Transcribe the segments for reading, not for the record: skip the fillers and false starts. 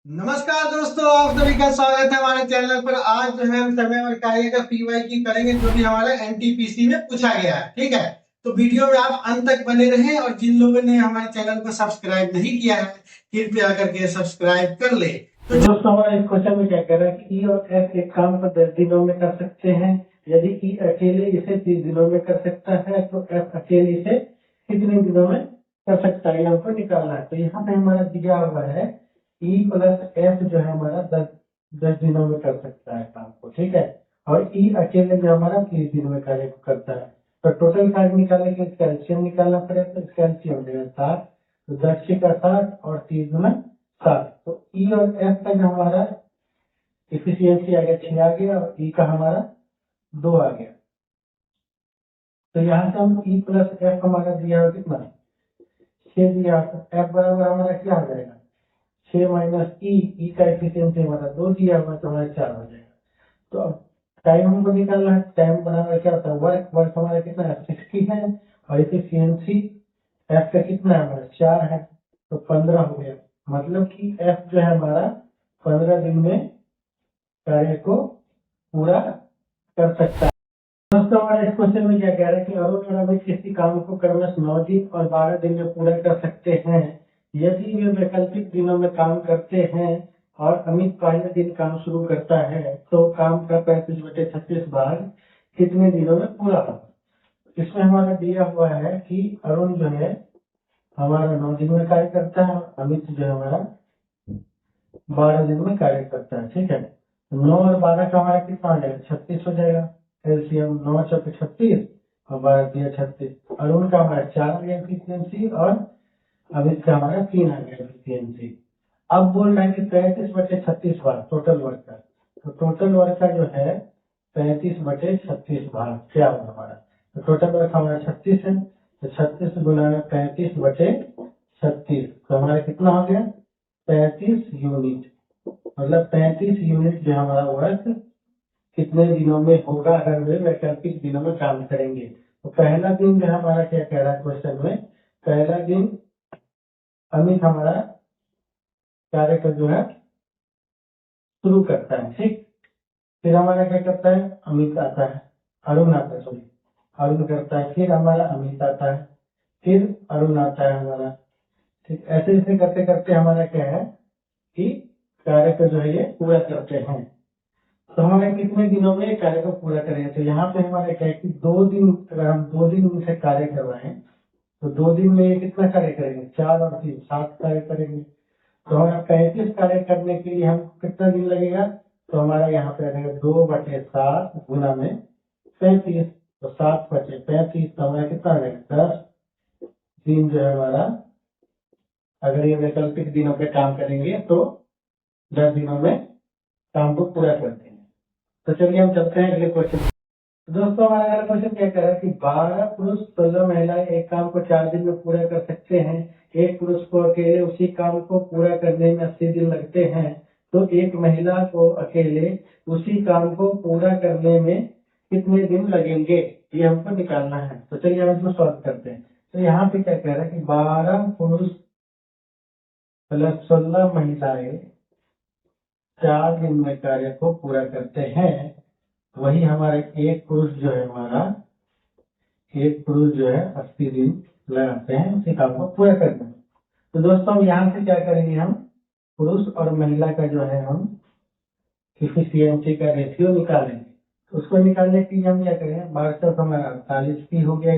नमस्कार दोस्तों, आप सभी का स्वागत है हमारे चैनल पर। आज जो है हम समय और कार्य का पीवाईक्यू करेंगे, जो भी हमारा एनटीपीसी में पूछा गया है। ठीक है, तो वीडियो में आप अंत तक बने रहें, और जिन लोगों ने हमारे चैनल को सब्सक्राइब नहीं किया है कृपया करके सब्सक्राइब कर ले। तो दोस्तों, हमारा इस क्वेश्चन में क्या कह रहा है कि ई और एफ एक काम को 10 दिनों में कर सकते हैं। यदि ई अकेले इसे 30 दिनों में कर सकता है तो एफ अकेले इसे कितने दिनों में कर सकता है, ये हमको निकालना है। तो यहाँ पे हमारा दिया हुआ है ई प्लस एफ जो है हमारा 10 दिनों में कर सकता है काम को। ठीक है, और ई अकेले जो हमारा 30 दिनों में कार्य को करता है। तो टोटल कार्य निकालने के इसका एलसीएम निकालना पड़ेगा। तो इसका एलसीएम हो जाएगा 7, तो 10 का 60 और 30 गुना 7। तो ई और एफ का जो हमारा इफिशियंसी आ गया 6 आ गया, और ई का हमारा 2 आ गया। तो यहाँ से हम ई प्लस एफ हमारा दिया हुआ कितना 6 दिया, तो एफ बराबर हमारा क्या हो जाएगा 6 माइनस ई का एफिशिएंसी हमारा 2 दिया हुआ, तो हमारा 4 हो जाएगा। तो अब टाइम हमको निकालना है। टाइम बराबर क्या होता है वर्क, वर्क हमारा कितना है 60 है, और एफिशिएंसी एफ का कितना है हमारा 4 है, तो 15 हो गया। मतलब कि एफ जो है हमारा 15 दिन में कार्य को पूरा कर सकता है। दोस्तों, हमारे इस क्वेश्चन में क्या कह रहा है कि अरुण और अमित किसी काम को क्रमशः 9 दिन और 12 दिन में पूरा कर सकते हैं। यदि वे वैकल्पिक दिनों में काम करते हैं और अमित पहले दिन काम शुरू करता है, तो काम का 35/36 भाग कितने दिनों में पूरा होगा। इसमें हमारा दिया हुआ है कि अरुण जो है हमारा 9 दिन में कार्य करता है, अमित जो है हमारा 12 दिन में कार्य करता है। ठीक है, 9 और 12 का हमारा कितना हो जाएगा 36 हो जाएगा। एलसीएम 9 चौके 36 और 12 दिया 36। अरुण का हमारा 4 आ गया एफिशिएंसी, और अमित का हमारा 3 आ गया एफिशिएंसी। अब बोल रहे हैं कि 35/36 भाग टोटल वर्क का। तो टोटल वर्क का जो है 35/36 भाग क्या होगा हमारा, तो टोटल वर्क हमारा 36 है, तो 36 गुना 35/36, तो हमारा कितना हो गया 35 यूनिट। मतलब 35 यूनिट जो हमारा वर्क कितने दिनों में होगा अगर वे वैकल्पिक दिनों में काम करेंगे। तो पहला दिन जो हमारा क्या कह रहा है क्वेश्चन में, पहला दिन अमित हमारा कार्य को जो है शुरू करता है। ठीक, फिर हमारा क्या करता है अमित आता है, अरुण आता है, सॉरी अरुण करता है, फिर हमारा अमित आता है, फिर अरुण आता है हमारा। ठीक, ऐसे ऐसे करते करते हमारा क्या है कि कार्य को जो है ये पूरा करते हैं। तो हमारे कितने दिनों में कार्य को पूरा करेंगे। तो यहाँ पे हमारे क्या है कि 2 दिन, अगर हम 2 दिन से कार्य करवाएं तो 2 दिन में ये कितना कार्य करेंगे 4 और 3 7 कार्य करेंगे। तो हमारा 35 कार्य करने के लिए हमको कितना दिन लगेगा, तो हमारा यहाँ पे रहेगा 2/7 गुना में 35, तो 7/35, तो हमारा कितना आ जाएगा 10 दिन जो है हमारा, अगर ये वैकल्पिक दिनों पे काम करेंगे तो 10 दिनों में काम को पूरा कर देंगे। तो चलिए हम चलते हैं अगले क्वेश्चन। दोस्तों, हमारा अगला क्वेश्चन क्या कह रहा है कि 12 पुरुष 16 महिलाएं एक काम को 4 दिन में पूरा कर सकते हैं। एक पुरुष को अकेले उसी काम को पूरा करने में 80 दिन लगते हैं, तो एक महिला को अकेले उसी काम को पूरा करने में कितने दिन लगेंगे, ये हमको निकालना है। तो चलिए हम इसको सॉल्व करते हैं। तो यहाँ पे क्या कह रहा है कि 12 पुरुष प्लस 16 महिलाएं 4 दिन में कार्य को पूरा करते हैं। वही हमारे एक पुरुष जो है हमारा, एक पुरुष जो है 80 दिन लगाते हैं उसी काम को पूरा करने में। तो दोस्तों, यहाँ से क्या करेंगे हम पुरुष और महिला का जो है हम इफिशियंसी का रेशियो निकालेंगे। तो उसको निकालने के लिए हम क्या करेंगे 12 चौक हमारा 48 पी हो गया,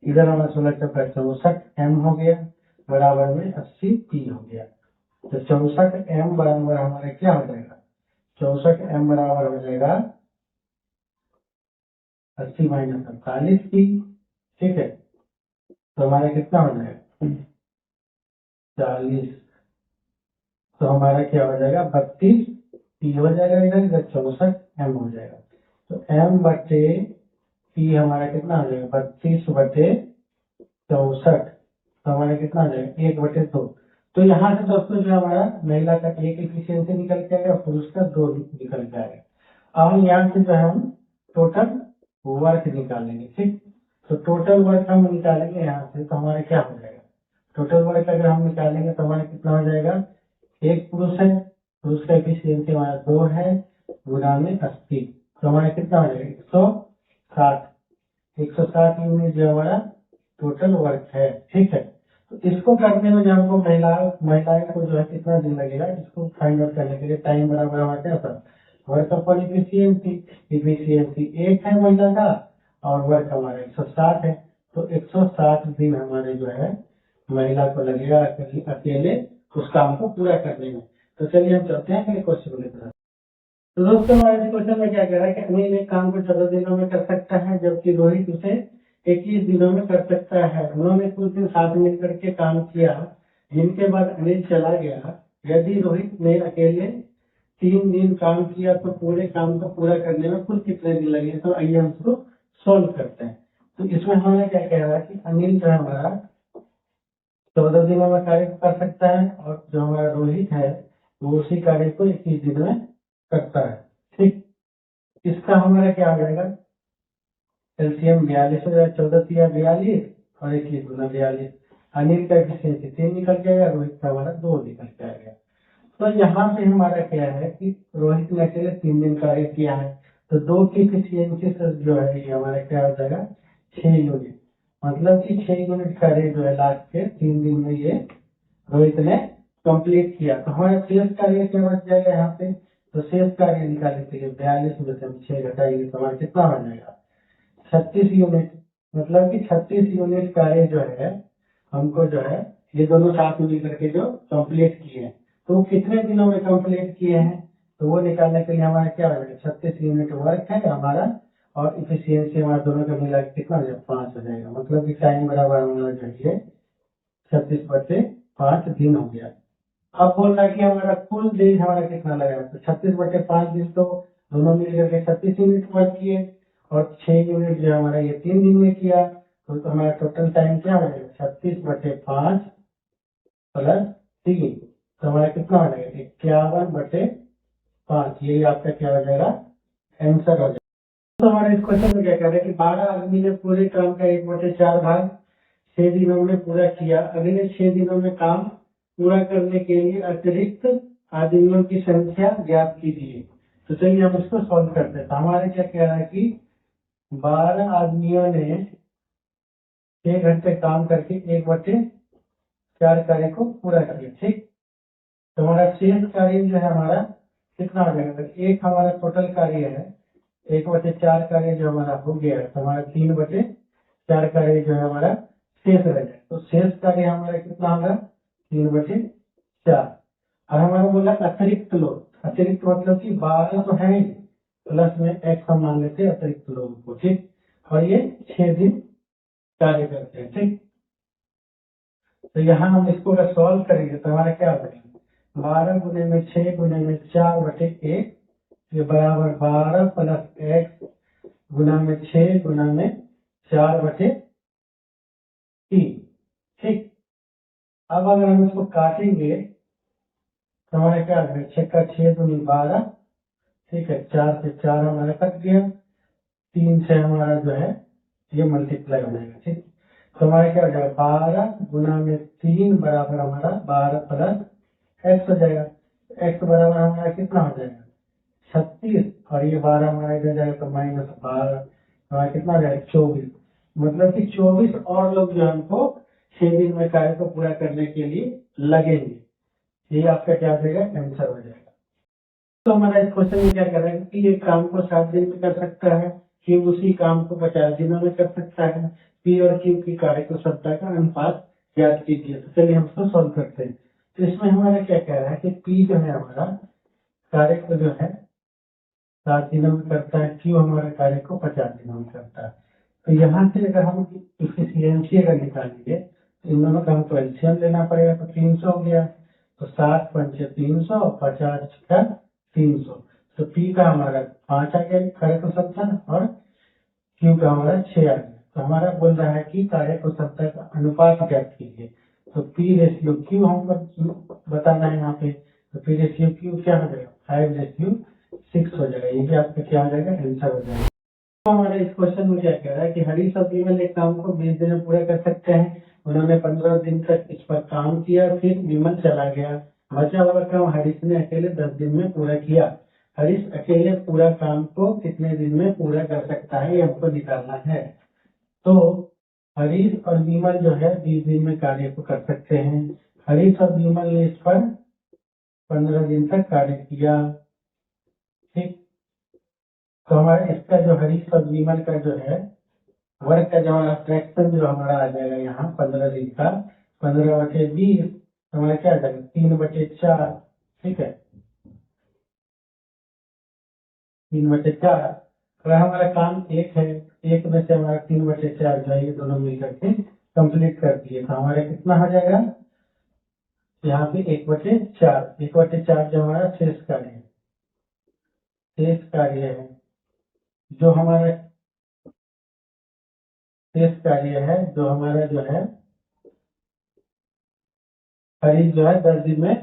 इधर हमारा 16 चौका 64 एम हो गया, बराबर में 80 पी हो गया। तो 64 एम बराबर हमारा क्या हो जाएगा 64 एम बराबर हो जाएगा 80 माइनस 48 पी। ठीक है, तो हमारा कितना हो जाएगा 40, तो हमारा क्या हो जाएगा 32 पी हो जाएगा, इधर इधर 64 एम हो जाएगा। तो एम बटे पी हमारा कितना हो जाएगा 32/64, तो हमारा कितना हो जाएगा 1/2। तो यहाँ से दोस्तों जो हमारा महिला का 1 एफिशिएंसी निकल के आएगा, पुरुष का 2 निकल के आएगा। अब यहाँ से जो है हम टोटल वर्क निकालेंगे। ठीक, तो टोटल वर्क हम निकालेंगे यहाँ से, तो हमारा क्या हो जाएगा टोटल वर्क अगर हम निकालेंगे तो हमारा कितना हो जाएगा एक पुरुष है तो उसका एफिशिएंसी हमारा 2 है गुना में 80, तो हमारा कितना हो जाएगा 160 यूनिट जो हमारा टोटल वर्क है। ठीक है, तो इसको करने में जो हमको महिलाएं को जो है कितना दिन लगेगा, इसको फाइंड आउट करने के लिए टाइम बराबर हमारा क्या था, वर्क अपॉन इफिशियंसी। इफिशियंसी 1 है महिला का और वर्क हमारा 160 है, तो 160 दिन हमारे जो है महिला को लगेगा अकेले उस काम को पूरा करने में। तो चलिए हम चलते हैं अगले क्वेश्चन की तरफ। तो दोस्तों हमारे क्वेश्चन में क्या कह रहा है कि अनिल एक काम को 14 दिनों में कर सकता है जबकि रोहित उसे 21 दिनों में कर सकता है। उन्होंने कुछ दिन साथ मिलकर के काम किया जिनके बाद अनिल चला गया। यदि रोहित ने अकेले 3 दिन काम किया तो पूरे काम को पूरा करने में कुल कितने दिन लगे। तो आइए हम इसको सोल्व करते हैं। तो इसमें हमें क्या कह रहा है कि अनिल जो है हमारा 14 दिनों में कार्य कर सकता है और जो हमारा रोहित है वो उसी कार्य को 21 दिन में करता है। ठीक, इसका हमारा क्या आ जाएगा, एलसीएम 42 हो जाएगा, 14 तिया 42 और 21 गुना 42। अनिल का एफिशिएंसी 3 निकल जाएगा, रोहित का हमारा 2 निकल जाएगा। तो यहाँ पे हमारा क्या है कि रोहित ने अकेले 3 दिन कार्य किया है तो 2 की एफिशिएंसी जो है ये हमारा क्या हो जाएगा 6 यूनिट, मतलब कि 6 यूनिट कार्य जो है लास्ट के 3 दिन में ये रोहित ने कंप्लीट किया। तो हमारा शेष कार्य क्या बच जाएगा यहाँ पे, तो शेष कार्य निकालने के लिए 42 में से हम 6 घटाएंगे तो हमारा कितना बन जाएगा 36 यूनिट, मतलब कि 36 यूनिट कार्य जो है हमको जो है ये दोनों साथ में मिलकर के जो कंप्लीट किए हैं तो वो कितने दिनों में कंप्लीट किए हैं, तो वो निकालने के लिए हमारा क्या हो जाएगा 36 यूनिट वर्क है हमारा और इफिशियंसी हमारा दोनों का मिला के कितना हो जाएगा 5 हो जाएगा, मतलब कि टाइम बराबर हमारा जो है 36/5 दिन हो गया। अब बोल रहा है कि हमारा कुल दिन हमारा कितना लगा, तो 36/5 दिन तो दोनों मिलकर के 36 यूनिट वर्क किए और 6 यूनिट जो हमारा ये 3 दिन में किया तो हमारा टोटल टाइम क्या हो जाएगा 36/5 प्लस 3, तो हमारा कितना हो जाएगा 51/5, यही आपका क्या हो जाएगा आंसर हो जाएगा। तो हमारे इस क्वेश्चन में क्या कह रहे हैं कि 12 आदमी ने पूरे काम का 1/4 भाग 6 दिनों में पूरा किया। अगले 6 दिनों में काम पूरा करने के लिए अतिरिक्त आदमियों की संख्या ज्ञात कीजिए। तो चलिए हम इसको सॉल्व करते हैं। तो हमारे क्या कह रहा है कि 12 आदमियों ने 6 घंटे काम करके 1/4 कार्य को पूरा किया। ठीक, तो हमारा शेष कार्य जो है हमारा कितना हो जाएगा, एक हमारा टोटल कार्य है 1/4 कार्य जो हमारा हो गया तो हमारा 3/4 कार्य जो है हमारा शेष रह जाए। तो शेष कार्य हमारा कितना होगा 3/4 और हमारा बोला अतिरिक्त लोग, अतिरिक्त मतलब कि 12 तो है प्लस में x हम मान लेते हैं अतिरिक्त लोगों को। ठीक, और ये 6 दिन कार्य करते हैं। ठीक, तो यहाँ हम इसको अगर सॉल्व करेंगे तो हमारा क्या होगा 12 गुने में 6 गुने में 4/1 ये बराबर 12 प्लस x गुना में 6 गुना में 4/3। ठीक, अब अगर हम इसको काटेंगे तो हमारा क्या है 6 का 6 दूनी 12, ठीक है 4 से 4 हमारा कट गया, 3 से हमारा जो है ये मल्टीप्लाई हो जाएगा। ठीक, तो हमारा क्या हो जाएगा 12 गुना में 3 बराबर हमारा 12 प्लस x हो जाएगा। x बराबर हमारा कितना हो जाएगा 36 और ये 12 हमारा इधर जाएगा तो -12 हमारा कितना हो जाएगा 24, मतलब कि 24 और लोग जो हमको 6 दिन में कार्य को पूरा करने के लिए लगेंगे। ये आपका क्या हो जाएगा आंसर हो जाएगा। तो हमारा इस क्वेश्चन में क्या कर रहा है कि ये काम को 7 दिन में कर सकता है, Q उसी काम को 50 दिनों में कर सकता है। P और Q की कार्य कुशलता का अनुपात ज्ञात कीजिए। तो चलिए हम इसको सॉल्व करते हैं। तो इसमें हमारा क्या कह रहा है कि P जो है हमारा कार्य को जो है 7 दिनों में करता है, Q हमारे कार्य को 50 दिनों में करता है। तो यहाँ से अगर हम इफिशियंसी अगर निकालेंगे तो इन दोनों का हमको एलसीएम लेना पड़ेगा, तो 300 हो गया, तो 7 पंचे 300 50 का 300, तो P का हमारा 5 आ गया कार्य कुशलता और Q का हमारा 6 आ गया। तो हमारा बोल रहा है कि कार्य कुशलता का अनुपात ज्ञात कीजिए। तो P/Q हमको बताना है यहाँ पे, तो P/Q क्या हो जाएगा 5/6 हो जाएगा। ये भी आपका क्या हो जाएगा आंसर हो जाएगा। तो हमारे इस क्वेश्चन में क्या कह रहा है कि हरी सब्जी वाले काम को 20 दिन में पूरा कर सकते हैं। उन्होंने 15 दिन तक इस पर काम किया, फिर विमल चला गया। बचा हुआ काम हरीश ने अकेले 10 दिन में पूरा किया। हरीश अकेले पूरा काम को कितने दिन में पूरा कर सकता है, ये हमको निकालना है। तो हरीश और विमल जो है 20 दिन में कार्य को कर सकते हैं। हरीश और विमल ने इस पर 15 दिन तक कार्य किया। ठीक, तो हमारा इसका जो हरीश और विमल का जो है वर्क का जो हमारा फ्रैक्शन जो हमारा आ जाएगा यहाँ 15 दिन का 15/20 हमारा क्या आ जाएगा 3/4। ठीक है, 3/4। अगर हमारा काम एक है, एक में से हमारा 3/4 जो है ये दोनों मिल करके कंप्लीट कर दिए, तो हमारा कितना हो जाएगा यहाँ पे 1/4। 1/4 जो हमारा शेष कार्य है, शेष कार्य है जो हमारा शेष कार्य है जो हमारा जो है हरीश जो है 10 दिन में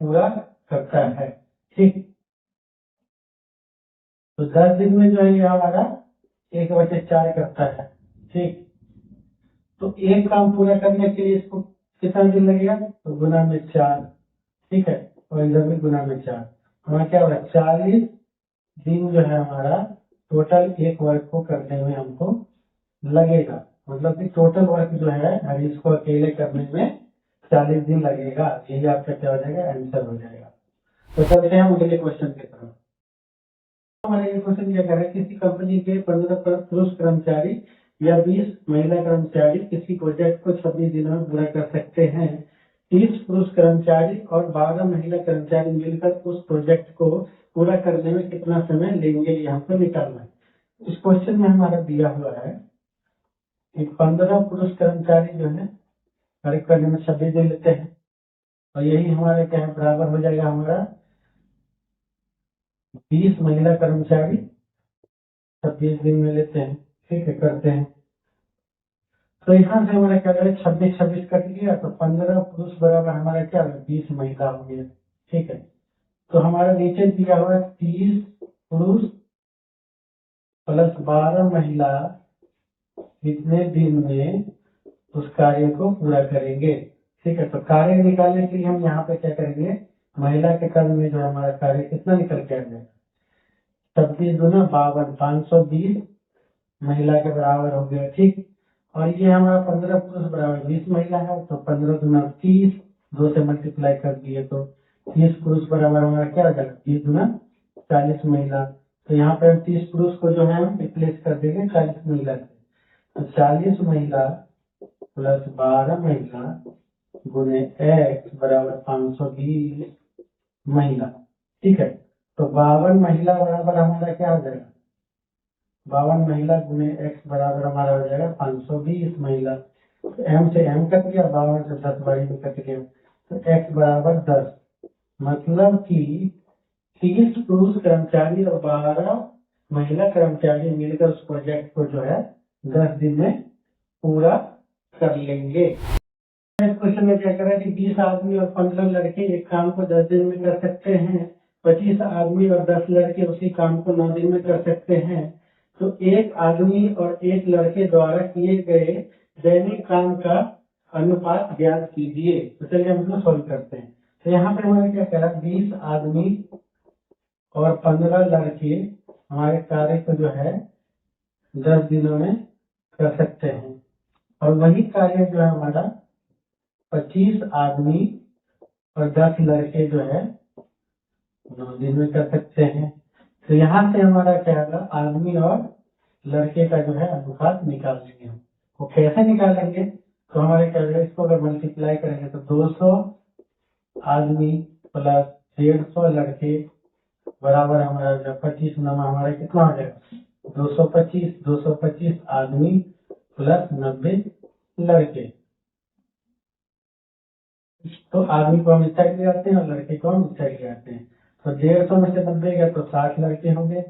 पूरा करता है। ठीक, तो 10 दिन में जो है ये हमारा 1/4 करता है। ठीक, तो एक काम पूरा करने के लिए इसको कितना दिन लगेगा, तो गुना में 4। ठीक है, और इधर भी गुना में 4, हमारा क्या होगा 40 दिन जो है हमारा टोटल एक वर्क को करने में हमको लगेगा। मतलब कि टोटल वर्क जो है हरीश को अकेले करने में 40 दिन लगेगा। यही आपका क्या हो जाएगा, आंसर हो जाएगा। तो चलते हैं हम अगले क्वेश्चन की तरफ। हमारा ये क्वेश्चन क्या कह रहा है, किसी कंपनी के 15 पुरुष कर्मचारी या 20 महिला कर्मचारी किसी प्रोजेक्ट को 26 दिनों में पूरा कर सकते हैं। 30 पुरुष कर्मचारी और 12 महिला कर्मचारी मिलकर उस प्रोजेक्ट को पूरा करने में कितना समय लेंगे, ये हमको निकालना है। इस क्वेश्चन में हमारा दिया हुआ है कि 15 पुरुष कर्मचारी जो है कार्य करने में 26 दिन लेते हैं, और यही हमारे क्या है बराबर हो जाएगा हमारा 20 महिला कर्मचारी 26 दिन में लेते हैं। ठीक है, करते हैं। तो यहाँ से हमारा क्या करें 26 कट गया, तो 15 पुरुष बराबर हमारा क्या होगा 20 महिला हो गया। ठीक है, तो हमारा नीचे दिया हुआ 30 पुरुष प्लस 12 महिला कितने दिन में उस कार्य को पूरा करेंगे। ठीक है, तो कार्य निकालने के लिए हम यहाँ पे क्या करेंगे, महिला के कर्म में जो हमारा कार्य कितना निकल के आ जाएगा 26 दूना 52, 520 महिला के बराबर हो गया। ठीक, और ये हमारा 15 पुरुष बराबर 20 महिला है, तो 15 दूना 30, 2 से मल्टीप्लाई कर दिए तो 30 पुरुष बराबर हमारा क्या हो जाएगा 30 दूना 40 महिला। तो यहाँ पे 30 पुरुष को जो है हम रिप्लेस कर देंगे 40 महिला से, तो 40 महिला प्लस 12 महिला गुने x बराबर 520 महिला। ठीक है, तो 52 महिला बराबर हमारा क्या हो जाएगा 52 महिला गुने x बराबर हमारा हो जाएगा 520 महिला। तो m से m कट गया, 52 से 10 बारी में कट गया, तो x बराबर 10। मतलब कि 30 पुरुष कर्मचारी और 12 महिला कर्मचारी मिलकर उस प्रोजेक्ट को जो है 10 दिन में पूरा कर लेंगे। इस क्वेश्चन में क्या कह रहा है कि 20 आदमी और 15 लड़के एक काम को 10 दिन में कर सकते हैं। 25 आदमी और 10 लड़के उसी काम को 9 दिन में कर सकते हैं। तो एक आदमी और एक लड़के द्वारा किए गए दैनिक काम का अनुपात ज्ञात कीजिए। तो चलिए हम इसको सॉल्व करते हैं। तो यहाँ पे हमारे क्या कह रहा है 20 आदमी और 15 लड़के हमारे कार्य को जो है 10 दिनों में कर सकते हैं, और वही कार्य जो है हमारा 25 आदमी और 10 लड़के जो है 9 दिन में कर सकते हैं। तो यहाँ से हमारा क्या होगा आदमी और लड़के का जो है अनुपात निकाल लेंगे हम। वो कैसे निकालेंगे, तो हमारे क्या होगा इसको अगर मल्टीप्लाई करेंगे तो 200 आदमी प्लस 150 लड़के बराबर हमारा जो 25 नमा हमारा कितना हो जाएगा 225 आदमी प्लस 90 लड़के। तो आदमी को हम इस साइड ले आते हैं और लड़के को हम इस साइड ले आते हैं। तो 150 में से 90 गया तो 60 लड़के होंगे,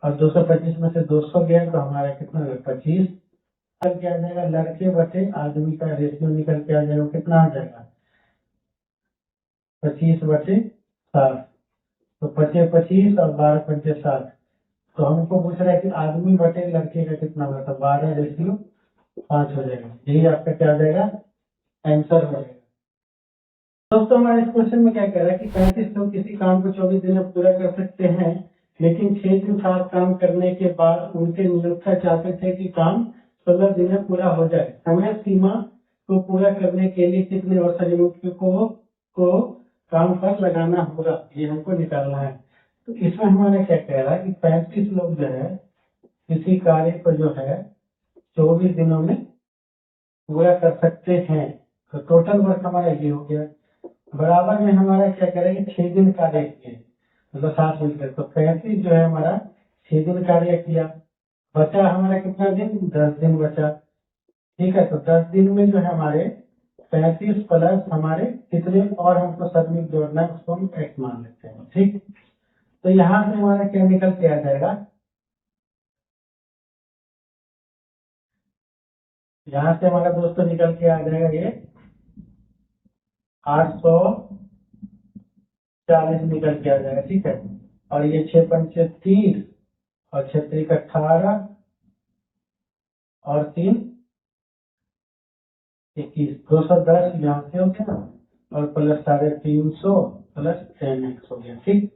और 225 में से 200 गया तो हमारा कितना होगा 25 निकल के आ जाएगा। लड़के बटे आदमी का रेशियो निकल के आ जाएगा, कितना आ जाएगा 25/60। तो 25 और 12×5 तो हमको पूछ रहा है कि आदमी बटे लड़के का कितना होगा, तो 12:5 हो जाएगा। यही आपका क्या हो जाएगा आंसर हो जाएगा। दोस्तों हमारे इस क्वेश्चन में क्या कह रहा है कि 35 लोग किसी काम को 24 दिन में पूरा कर सकते हैं, लेकिन 6 दिन साथ काम करने के बाद उनके नियोक्ता चाहते थे कि काम 16 दिन में पूरा हो जाए। समय सीमा को पूरा करने के लिए कितने और श्रमिकों को काम पर लगाना होगा, ये हमको निकालना है। तो इसमें हमारा क्या कह रहा है कि 35 लोग जो है किसी कार्य को जो है 24 दिनों में पूरा कर सकते हैं। तो टोटल वर्क हमारा ये हो गया। बराबर में हमारा क्या करेंगे, 6 दिन कार्य किए, मतलब 7 मिलकर, तो 35 जो है हमारा 6 दिन कार्य किया, बचा हमारा कितना दिन, 10 दिन बचा। ठीक है, तो 10 दिन में जो है हमारे 35 प्लस हमारे कितने और हमको श्रमिक जोड़ना है, उसको हम एक्स मान लेते हैं। ठीक, तो यहाँ से हमारा क्या निकल के आ जाएगा, यहाँ से हमारा दोस्तों निकल के आ जाएगा ये 840 निकल के आ जाएगा। ठीक है, और ये 6 पंचे 30 और 6 त्रिक 18 और 3 21, 210 यहाँ से हो गया और प्लस 350 प्लस 10x हो गया। ठीक,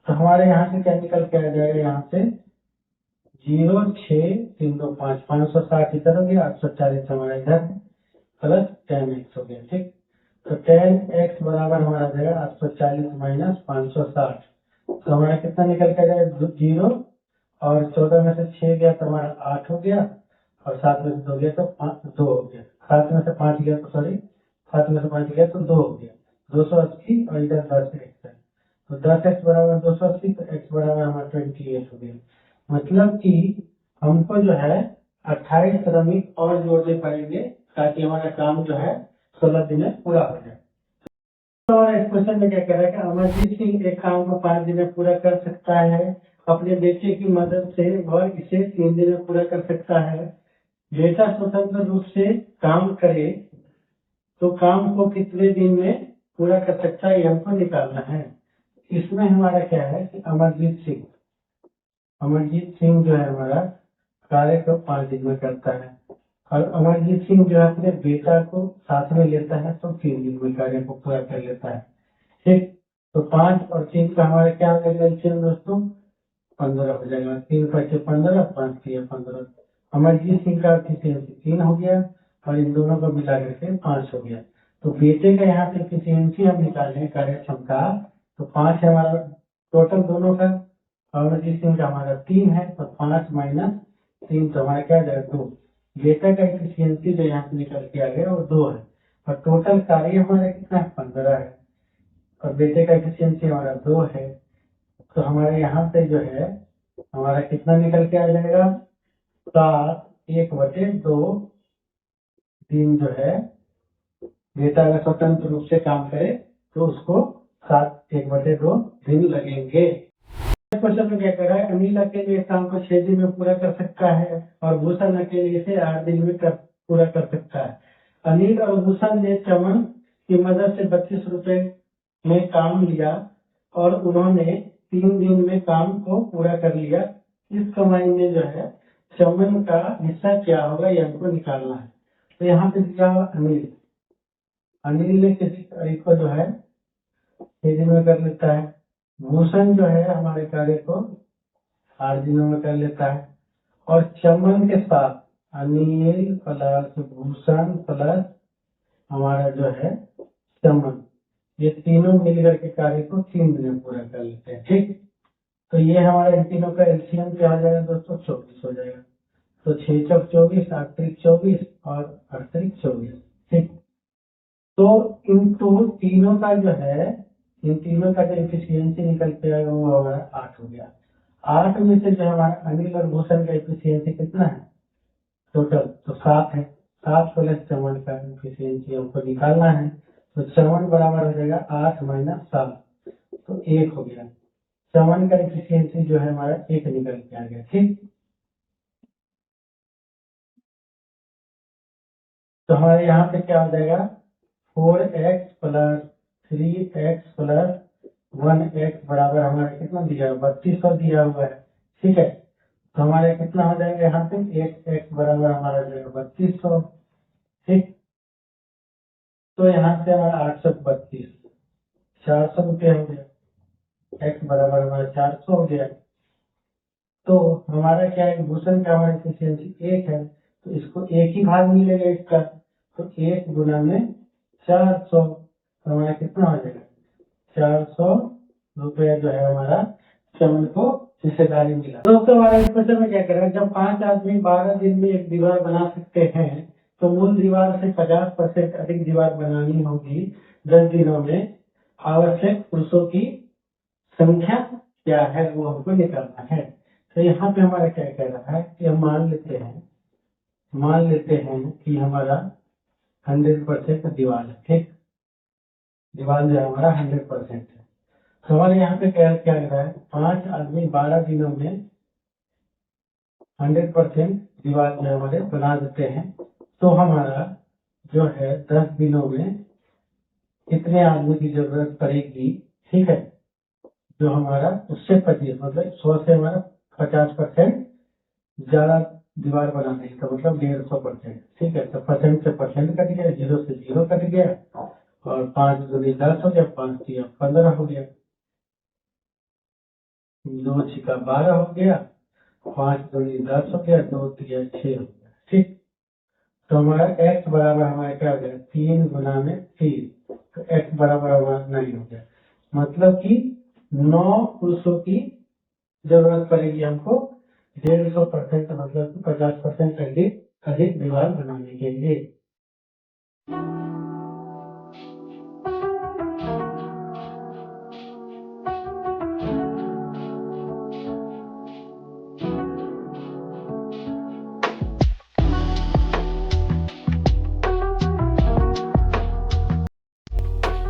तो हमारे यहाँ से क्या निकल के आ जाएगा, यहाँ से 06325 560 इधर हो गया, 840 हमारा इधर प्लस 10x हो गया। ठीक, तो 10x बराबर हमारा आ जाएगा 840 माइनस 560, तो हमारा कितना निकल के आ जाएगा 0, और 14 में से 6 गया तो हमारा 8 हो गया, और 7 में से 2 गया तो 2 हो गया, 7 में से 5 गया तो 7 में से 5 गया तो 2 हो गया, 280 और इधर 10x है, तो 10x बराबर 280, तो x बराबर हमारा 28 हो गया। मतलब कि हमको जो है 28 श्रमिक और जोड़ने पड़ेंगे ताकि हमारा काम जो है 16 दिन में पूरा हो जाए। तो हमारे इस क्वेश्चन में क्या कह रहा है कि अमरजीत सिंह एक काम को 5 दिन में पूरा कर सकता है, अपने बेटे की मदद से वह इसे 3 दिन में पूरा कर सकता है। बेटा स्वतंत्र रूप से काम करे तो काम को कितने दिन में पूरा कर सकता है, ये हमको निकालना है। इसमें हमारा क्या है कि अमरजीत सिंह जो है हमारा कार्य को 5 दिन में करता है, और अमरजीत सिंह जो है अपने बेटा को साथ में लेता है तो 3 दिन में कार्य को पूरा कर लेता है। ठीक, तो 5 और 3 का हमारा क्या हो जाएगा दोस्तों, 15 हो जाएगा, 3 5 15, 5 3 15, अमरजीत सिंह का एफिशिएंसी 3 हो गया और इन दोनों को मिला करके 5 हो गया। तो बेटे का यहाँ से एफिशिएंसी हम निकालें कार्य क्षमता, तो 5 है हमारा टोटल दोनों का, अमरजीत सिंह का हमारा 3 है, तो 5 माइनस 3 तो हमारा क्या जाएगा 2। बेटा का एफिशिएंसी जो यहाँ से निकल के आ गया वो 2 है, और टोटल कार्य हमारा कितना है 15 है, और बेटे का एफिशिएंसी हमारा 2 है, तो हमारे यहाँ से जो है हमारा कितना निकल के आ जाएगा 7/1/2 दिन जो है बेटा अगर स्वतंत्र रूप से काम करे तो उसको 7/1/2 दिन लगेंगे। क्वेश्चन में क्या कर रहा है, अनिल अकेले काम को 6 दिन में पूरा कर सकता है और भूषण अकेले इसे 8 दिन में पूरा कर सकता है। अनिल और भूषण ने चमन की मदद से 32 रुपए में काम लिया और उन्होंने 3 दिन में काम को पूरा कर लिया। इस कमाई में जो है चमन का हिस्सा क्या होगा, ये हमको निकालना है। तो यहाँ पे दिया हुआ अनिल ने किसी कार्य को जो है 6 दिन में कर लेता है, भूषण जो है हमारे कार्य को 8 दिनों में कर लेता है, और चमन के साथ अनिल प्लस भूषण प्लस हमारा जो है चमन, ये तीनों मिलकर के कार्य को 3 दिन में पूरा कर लेते हैं। ठीक, तो ये हमारे इन तीनों का एलसीएम क्या हो जाएगा दोस्तों, 24 हो जाएगा। तो 6 चौक 24, 8 त्रिक 24 और 8 त्रिक 24। ठीक, तो इन तीनों का जो है, इन तीनों का जो एफिशिएंसी निकल के आएगा वो हमारा 8 हो गया। 8 में से जो हमारा अनिल और भूषण का एफिशिएंसी कितना है टोटल, तो 7 है, 7 प्लस चमन का एफिशिएंसी हमको निकालना है। तो चमन बराबर हो जाएगा 8 माइनस 7, तो 1 हो गया। चमन का एफिशिएंसी जो है हमारा 1 निकल के आ गया। ठीक, तो हमारे यहाँ पे क्या हो जाएगा 4x plus 3x plus 1x बराबर हमारा कितना दिया हुआ 3200 दिया हुआ है। ठीक है, तो हमारे कितना हो जाएगा यहाँ पे 8x बराबर हमारा जो है 3200। ठीक, तो यहाँ से हमारा 832 400 रुपये हो गया, x बराबर हमारा 400 हो गया। तो हमारा क्या है, भूषण का हमारा एफिशिएंसी 1 है, तो इसको एक ही भाग मिलेगा इसका, तो 1 गुना में 400, तो हमारा कितना हो जाएगा, 400 रुपये जो है हमारा चमन को हिस्सेदारी मिला। दोस्तों हमारे इस क्वेश्चन में क्या करें, जब 5 आदमी 12 दिन में एक दीवार बना सकते हैं तो मूल दीवार से 50% अधिक दीवार बनानी होगी 10 दिनों में, आवश्यक पुरुषों की संख्या क्या है वो हमको निकालना है। तो यहाँ पे हमारा क्या कह रहा है कि हम मान लेते हैं कि हमारा 100% दीवार है, ठीक, दीवार जो है हमारा 100% है। तो हमारे यहाँ पे क्या क्या रहा है, 5 आदमी 12 दिनों में 100% दीवार जो हमारे बना देते हैं, तो हमारा जो है 10 दिनों में कितने आदमी की जरूरत पड़ेगी, ठीक है, जो हमारा उससे 25 मतलब 100 से हमारा 50% ज्यादा दीवार बनाने का मतलब 150%, ठीक है। तो परसेंट से परसेंट कट गया, 0 से 0 कट गया, और 5 दूनी 10 हो गया, 5 तिया 15 हो गया, 2 छिका 12 हो गया, 5 दूनी 10 हो गया, 2 तिया 6 हो गया, ठीक। तो हमारा x बराबर हमारा क्या हो गया, 3 गुना में 3, तो x बराबर हमारा 9 हो गया, मतलब कि 9 पुरुषों की जरूरत पड़ेगी हमको 150% मतलब 50% अधिक दीवार बनाने के लिए।